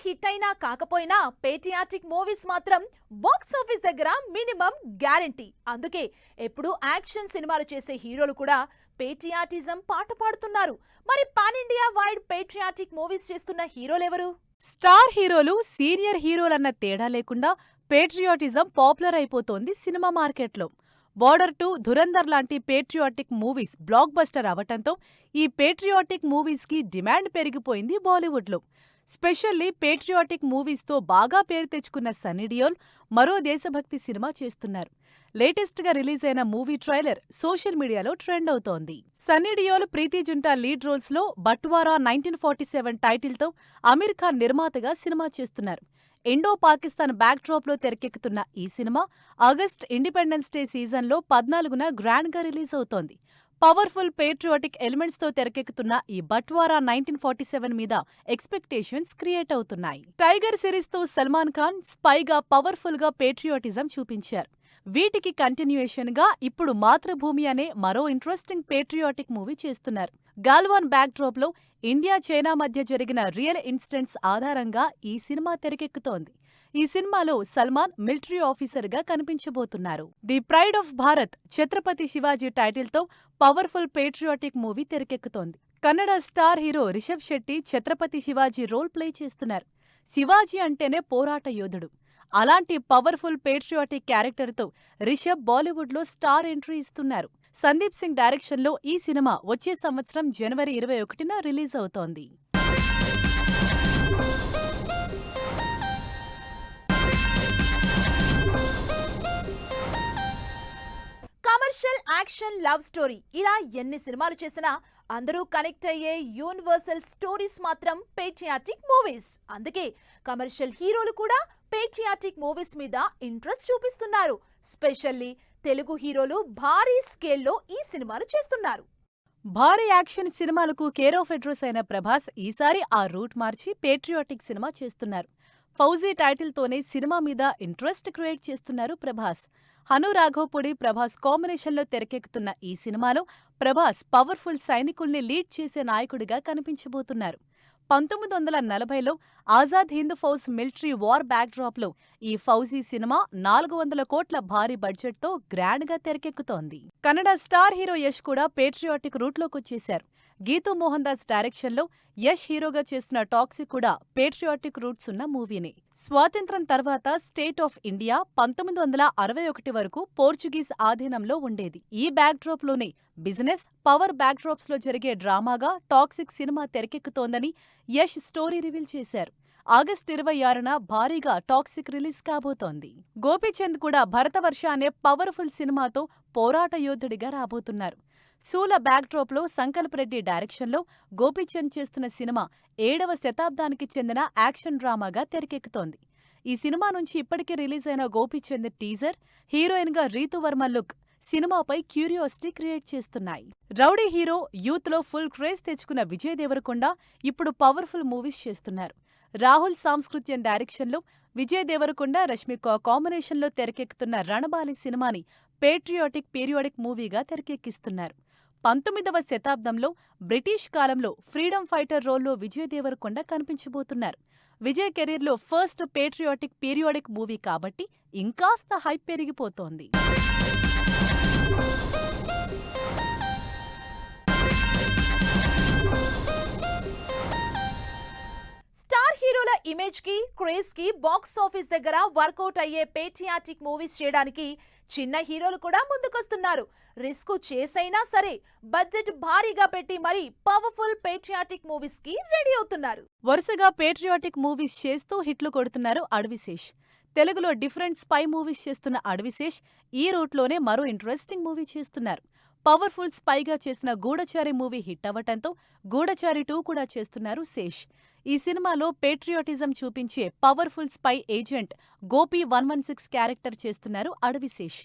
Hit అయినా కాకపోయినా patriotic movies మాత్రం బాక్స్ ఆఫీస్ దగ్గర మినిమం గ్యారంటీ. అందుకే ఎప్పుడు యాక్షన్ సినిమాలు చేసే హీరోలు కూడా పేట్రియాటిజం పాట పాడుతున్నారు. మరి pan India wide patriotic movies చేస్తున్న హీరోలెవరు? స్టార్ హీరోలు, సీనియర్ హీరోలన్న తేడా లేకుండా పేట్రియాటిజం పాపులర్ అయిపోతోంది సినిమా మార్కెట్లో. బార్డర్ 2, ధురంధర్ లాంటి పేట్రియాటిక్ మూవీస్ బ్లాక్ బస్టర్ అవటంతో ఈ పేట్రియాటిక్ మూవీస్కి డిమాండ్ పెరిగిపోయింది బాలీవుడ్లో. స్పెషల్లీ పేట్రియాటిక్ మూవీస్తో బాగా పేరు తెచ్చుకున్న సన్నీ డియోల్ మరో దేశభక్తి సినిమా చేస్తున్నారు. లేటెస్ట్గా రిలీజ్ అయిన మూవీ ట్రైలర్ సోషల్ మీడియాలో ట్రెండ్ అవుతోంది. సన్నీ డియోల్, ప్రీతి జింటా లీడ్ రోల్స్లో బట్వారా 1947 టైటిల్తో అమీర్ ఖాన్ నిర్మాతగా సినిమా చేస్తున్నారు. ఇండో పాకిస్తాన్ బ్యాక్ డ్రాప్లో తెరకెక్కుతున్న ఈ సినిమా ఆగస్ట్ ఇండిపెండెన్స్ డే సీజన్లో 14న గ్రాండ్గా రిలీజ్ అవుతోంది. పవర్ఫుల్ పేట్రియాటిక్ ఎలిమెంట్స్తో తెరకెక్కుతున్న ఈ బట్వారా 1947 మీద ఎక్స్పెక్టేషన్స్ క్రియేట్ అవుతున్నాయి. టైగర్ సిరీస్తో సల్మాన్ ఖాన్ స్పైగా పవర్ఫుల్గా పేట్రియాటిజం చూపించారు. వీటికి కంటిన్యూయేషన్గా ఇప్పుడు మాతృభూమి అనే మరో ఇంట్రెస్టింగ్ పేట్రియాటిక్ మూవీ చేస్తున్నారు. గాల్వాన్ బ్యాక్ డ్రాప్లో ఇండియా, చైనా మధ్య జరిగిన రియల్ ఇన్సిడెంట్స్ ఆధారంగా ఈ సినిమా తెరకెక్కుతోంది. ఈ సినిమాలో సల్మాన్ మిలిటరీ ఆఫీసర్గా కనిపించబోతున్నారు. The pride of Bharat, Chhatrapati Shivaji టైటిల్తో పవర్ఫుల్ పేట్రియాటిక్ మూవీ తెరకెక్కుతోంది. Kannada star hero Rishab Shetty Chhatrapati Shivaji role play చేస్తున్నారు. శివాజీ అంటేనే పోరాట యోధుడు. అలాంటి పవర్ఫుల్ పేట్రియాటిక్ క్యారెక్టర్తో రిషబ్ బాలీవుడ్లో స్టార్ ఎంట్రీ ఇస్తున్నారు. సందీప్ సింగ్ డైరెక్షన్లో ఈ సినిమా వచ్చే సంవత్సరం జనవరి 21న రిలీజ్ అవుతోంది. కమర్షియల్, యాక్షన్, లవ్ స్టోరీ ఇలా ఎన్ని సినిమాలు చేసినా అందరూ కనెక్ట్ అయ్యే యూనివర్సల్ స్టోరీస్ మాత్రం పేట్రియాటిక్ మూవీస్. అందుకే కమర్షియల్ హీరోలు కూడా పేట్రియాటిక్ మూవీస్ మీద ఇంట్రెస్ట్ చూపిస్తున్నారు. స్పెషల్లీ తెలుగు హీరోలు భారీ స్కేల్లో ఈ సినిమాలు చేస్తున్నారు. భారీ యాక్షన్ సినిమాలకు కేర్ ఆఫ్ అడ్రస్ అయిన ప్రభాస్ ఈసారి ఆ రూట్ మార్చి పేట్రియాటిక్ సినిమా చేస్తున్నారు. ఫౌజీ టైటిల్తోనే సినిమా మీద ఇంట్రెస్ట్ క్రియేట్ చేస్తున్నారు ప్రభాస్. హను రాఘవపూడి, ప్రభాస్ కాంబినేషన్లో తెరకెక్కుతున్న ఈ సినిమాలో ప్రభాస్ పవర్ఫుల్ సైనికుల్ని లీడ్ చేసే నాయకుడిగా కనిపించబోతున్నారు. 1940లో ఆజాద్ హింద్ ఫౌజ్ మిలిటరీ వార్ బ్యాక్డ్రాప్లో ఈ ఫౌజీ సినిమా 400 కోట్ల భారీ బడ్జెట్తో గ్రాండ్గా తెరకెక్కుతోంది. కన్నడ స్టార్ హీరో యష్ కూడా పేట్రియాటిక్ రూట్లోకొచ్చేశారు. గీతూ మోహన్ దాస్ డైరెక్షన్లో యష్ హీరోగా చేసిన టాక్సిక్ కూడా పేట్రియాటిక్ రూట్స్ ఉన్న మూవీనే. స్వాతంత్ర్యం తర్వాత స్టేట్ ఆఫ్ ఇండియా 1961 వరకు పోర్చుగీస్ ఆధీనంలో ఉండేది. ఈ బ్యాక్డ్రాప్లోనే బిజినెస్, పవర్ బ్యాక్డ్రాప్స్లో జరిగే డ్రామాగా టాక్సిక్ సినిమా తెరకెక్కుతోందని యష్ స్టోరీ రివీల్ చేశారు. ఆగస్టు 26న భారీగా టాక్సిక్ రిలీజ్ కాబోతోంది. గోపీచంద్ కూడా భరతవర్ష అనే పవర్ఫుల్ సినిమాతో పోరాట యోధుడిగా రాబోతున్నారు. శూల బ్యాక్డ్రాప్లో సంకల్ప్ రెడ్డి డైరెక్షన్లో గోపీచంద్ చేస్తున్న సినిమా 7వ శతాబ్దానికి చెందిన యాక్షన్ డ్రామాగా తెరకెక్కుతోంది. ఈ సినిమా నుంచి ఇప్పటికే రిలీజ్ అయిన గోపీచంద్ టీజర్, హీరోయిన్గా రీతువర్మ లుక్ సినిమాపై క్యూరియాసిటీ క్రియేట్ చేస్తున్నాయి. రౌడీ హీరో, యూత్లో ఫుల్ క్రేజ్ తెచ్చుకున్న విజయ్ దేవరకొండ ఇప్పుడు పవర్ఫుల్ మూవీస్ చేస్తున్నారు. రాహుల్ సాంస్కృత్యన్ డైరెక్షన్లో విజయ్ దేవరకొండ, రష్మిక కాంబినేషన్లో తెరకెక్కుతున్న రణబాలి సినిమాని పేట్రియాటిక్ పీరియాడిక్ మూవీగా తెరకెక్కిస్తున్నారు. 19వ శతాబ్దంలో బ్రిటిష్ కాలంలో ఫ్రీడమ్ ఫైటర్ రోల్లో విజయ్ దేవరకొండ కనిపించబోతున్నారు. విజయ్ కెరీర్లో ఫస్ట్ పేట్రియాటిక్ పీరియాడిక్ మూవీ కాబట్టి ఇంకాస్త హైప్ పెరిగిపోతోంది. స్టార్ హీరోల ఇమేజ్ కి, క్రేజ్ కి బాక్స్ ఆఫీస్ దగ్గర వర్కౌట్ అయ్యే పేట్రియాటిక్ మూవీస్ చేయడానికి చిన్న హీరోలు కూడా ముందుకొస్తున్నారు. రిస్క్ చేసైనా సరే బడ్జెట్ భారీగా పెట్టి మరీ పవర్ఫుల్ పేట్రియాటిక్ మూవీస్ కి రెడీ అవుతున్నారు. వరుసగా పేట్రియాటిక్ మూవీస్ చేస్తూ హిట్లు కొడుతున్నారు అడవిశేష్. తెలుగులో డిఫరెంట్ స్పై మూవీస్ చేస్తున్న అడవిశేష్ ఈ రూట్లోనే మరో ఇంట్రెస్టింగ్ మూవీ చేస్తున్నారు. పవర్ఫుల్ స్పైగా చేసిన గూఢచారి మూవీ హిట్ అవ్వటంతో గూఢచారి 2 కూడా చేస్తున్నారు శేష్. ఈ సినిమాలో పేట్రియాటిజం చూపించే powerful spy agent Gopi 116 character చేస్తున్నారు అడవిశేష్.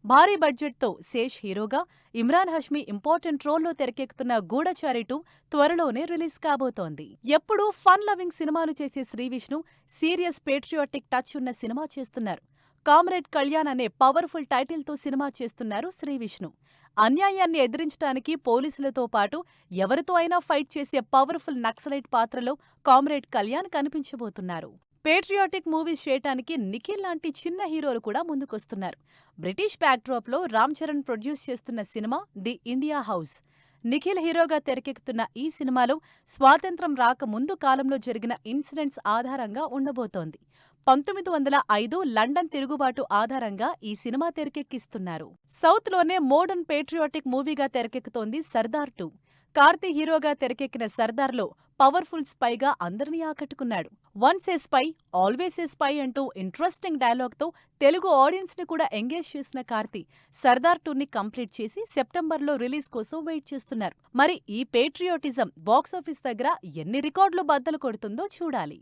భారీ బడ్జెట్తో శేష్ హీరోగా, ఇమ్రాన్ హష్మీ ఇంపార్టెంట్ రోల్లో తెరకెక్కుతున్న గూఢచారి 2 త్వరలోనే రిలీజ్ కాబోతోంది. ఎప్పుడూ ఫన్ లవింగ్ సినిమాలు చేసే శ్రీవిష్ణు సీరియస్ పేట్రియాటిక్ టచ్ ఉన్న సినిమా చేస్తున్నారు. కామ్రేడ్ కళ్యాణ్ అనే పవర్ఫుల్ టైటిల్తో సినిమా చేస్తున్నారు శ్రీవిష్ణు. అన్యాయాన్ని ఎదిరించడానికి పోలీసులతో పాటు ఎవరితో అయినా ఫైట్ చేసే పవర్ఫుల్ నక్సలైట్ పాత్రలో కామ్రేడ్ కళ్యాణ్ కనిపించబోతున్నారు. పేట్రియాటిక్ మూవీస్ చేయటానికి నిఖిల్ లాంటి చిన్న హీరోలు కూడా ముందుకొస్తున్నారు. బ్రిటిష్ బ్యాక్డ్రాప్లో రామ్ చరణ్ ప్రొడ్యూస్ చేస్తున్న cinema the India house. Nikhil హీరోగా తెరకెక్కుతున్న ఈ సినిమాలో స్వాతంత్ర్యం రాకముందు కాలంలో జరిగిన ఇన్సిడెంట్స్ ఆధారంగా ఉండబోతోంది. 1905 లండన్ తిరుగుబాటు ఆధారంగా ఈ సినిమా తెరకెక్కిస్తున్నారు. సౌత్లోనే మోడర్న్ పేట్రియాటిక్ మూవీగా తెరకెక్కుతోంది సర్దార్ 2. కార్తీ హీరోగా తెరకెక్కిన సర్దార్లో పవర్ఫుల్ స్పైగా అందరినీ ఆకట్టుకున్నాడు. Once a spy always a spy అంటూ ఇంట్రెస్టింగ్ డైలాగ్తో తెలుగు ఆడియన్స్ ని కూడా ఎంగేజ్ చేసిన కార్తీ సర్దార్ 2ని కంప్లీట్ చేసి సెప్టెంబర్లో రిలీజ్ కోసం వెయిట్ చేస్తున్నారు. మరి ఈ పేట్రియాటిజం బాక్సాఫీస్ దగ్గర ఎన్ని రికార్డులు బద్దలు కొడుతుందో చూడాలి.